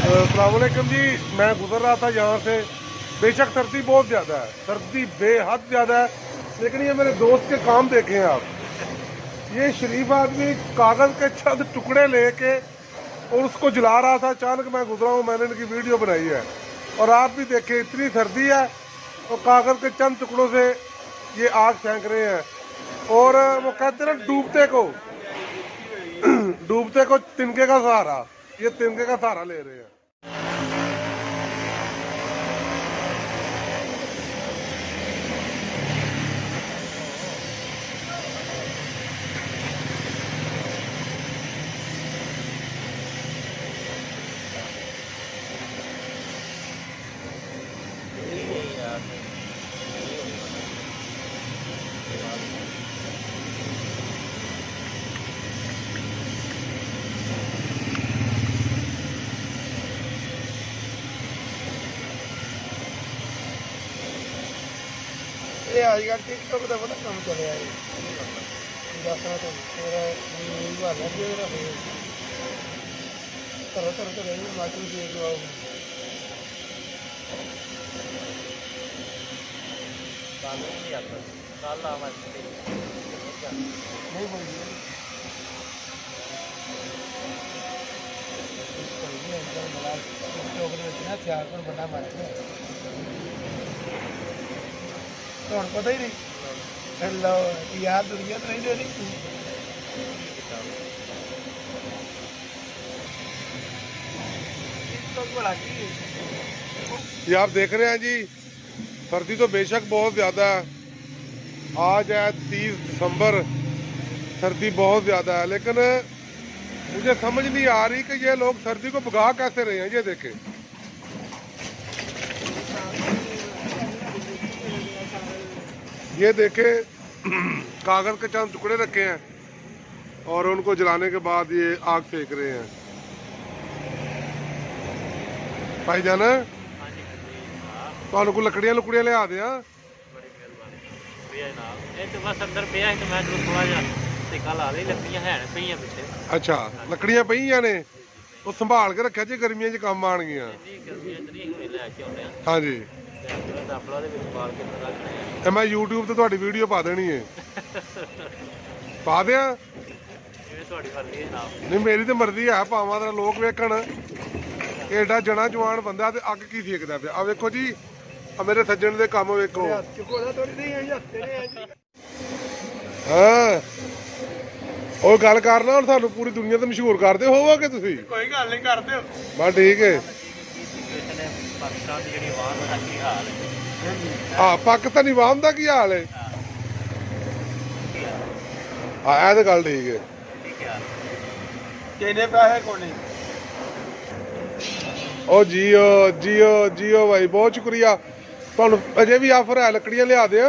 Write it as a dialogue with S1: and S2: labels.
S1: अस्सलामुअलैकुम जी। मैं गुजर रहा था यहाँ से। बेशक सर्दी बहुत ज़्यादा है, सर्दी बेहद ज़्यादा है, लेकिन ये मेरे दोस्त के काम देखें आप। ये शरीफ आदमी कागज़ के चंद टुकड़े लेके और उसको जला रहा था। अचानक मैं गुजरा हूँ, मैंने इनकी वीडियो बनाई है और आप भी देखें, इतनी सर्दी है और कागज़ के चंद टुकड़ों से ये आग फेंक रहे हैं। और वो कहते हैं ना, डूबते को तिनके का सहारा, ये तिनके का सहारा ले रहे हैं।
S2: ये आजकल टिकटॉक का बड़ा काम चले आए तरह तरह माचू देख लो नहीं बोलिए सियालपुर बड़ा मार्केट है तो पता ही नहीं। हेलो यार दुनिया तो नहीं दे रही।
S1: ये आप देख रहे हैं जी, सर्दी तो बेशक बहुत ज़्यादा है। आज है 30 दिसंबर, सर्दी बहुत ज़्यादा है, लेकिन मुझे समझ नहीं आ रही कि ये लोग सर्दी को भगा कैसे रहे हैं। ये देखें, ये देखें, कागज़ के चंद टुकड़े रखे हैं और उनको जलाने के बाद ये आग फेंक रहे हैं। भाई जाना ਤੁਹਾਨੂੰ ਕੋਈ ਲੱਕੜੀਆਂ ਲੁਕੜੀਆਂ ਲਿਆ ਦਿਆਂ।
S3: ਬੜੀ ਮਿਹਰਬਾਨੀ ਪਿਆ ਜਨਾਬ। ਇਹ ਤੇ ਬਸ ਅੰਦਰ ਪਿਆ ਸੀ ਤੇ ਮੈਂ ਥੋੜਾ ਜਿਹਾ ਸੇਕਾ ਲਾ ਲਈ, ਲੱਕੜੀਆਂ ਹੈਣ ਪਈਆਂ ਪਿੱਛੇ।
S1: ਅੱਛਾ, ਲੱਕੜੀਆਂ ਪਈਆਂ ਨੇ, ਉਹ ਸੰਭਾਲ ਕੇ ਰੱਖਿਆ ਜੇ ਗਰਮੀਆਂ 'ਚ ਕੰਮ ਆਣਗੀਆਂ।
S3: ਨਹੀਂ ਗਰਮੀਆਂ ਚ ਨਹੀਂ ਹੋਈ, ਲੈ ਕੇ ਆਉਂਦੇ ਆ
S1: ਹਾਂਜੀ,
S3: ਤੇ ਦਾਪਲਾ ਦੇ ਵਿੱਚ ਬਾਲ ਕੇ ਰੱਖਣੇ ਆ।
S1: ਤੇ ਮੈਂ YouTube ਤੇ ਤੁਹਾਡੀ ਵੀਡੀਓ ਪਾ ਦੇਣੀ ਹੈ। ਪਾ ਦਿਆਂ?
S3: ਜਿਵੇਂ ਤੁਹਾਡੀ ਮਰਜ਼ੀ ਹੈ ਜਨਾਬ।
S1: ਨਹੀਂ, ਮੇਰੀ ਤੇ ਮਰਜ਼ੀ ਹੈ, ਭਾਵਾਂ ਦਾ ਲੋਕ ਵੇਖਣ। ਐਡਾ ਜਣਾ ਜਵਾਨ ਬੰਦਾ ਤੇ ਅੱਗ ਕੀ ਫੇਕਦਾ ਪਿਆ। ਆ ਵੇਖੋ ਜੀ, ਆ ਮੇਰੇ ਸੱਜਣ ਦੇ ਕੰਮ ਵੇਖੋ। ਹਾਂ, ਉਹ ਗੱਲ ਕਰਨਾ ਹੁਣ, ਸਾਨੂੰ ਪੂਰੀ ਦੁਨੀਆ ਤੇ ਮਸ਼ਹੂਰ ਕਰਦੇ ਹੋਵੋਗੇ ਤੁਸੀਂ।
S2: ਕੋਈ ਗੱਲ ਨਹੀਂ ਕਰਦੇ ਹੋ
S1: ਬਸ ਠੀਕ ਹੈ।
S3: ਪਾਕਿਸਤਾਨ ਦੀ ਜਿਹੜੀ ਆਵਾਜ਼ ਦਾ ਕੀ ਹਾਲ ਹੈ?
S1: ਹਾਂ, ਪਾਕਿਸਤਾਨੀ ਆਵਾਮ ਦਾ ਕੀ ਹਾਲ ਹੈ? ਹਾਂ, ਇਹ ਤਾਂ ਗੱਲ ਠੀਕ ਹੈ।
S3: ਠੀਕ ਹੈ।
S2: ਕਿੰਨੇ ਪੈਸੇ ਕੋਨੇ
S1: ਉਹ ਜੀਓ ਜੀਓ ਜੀਓ ਭਾਈ, ਬਹੁਤ ਸ਼ੁਕਰੀਆ ਤੁਹਾਨੂੰ। ਅਜੇ ਵੀ ਆਫਰ ਹੈ, ਲੱਕੜੀਆਂ ਲਿਆ ਦਿਆਂ।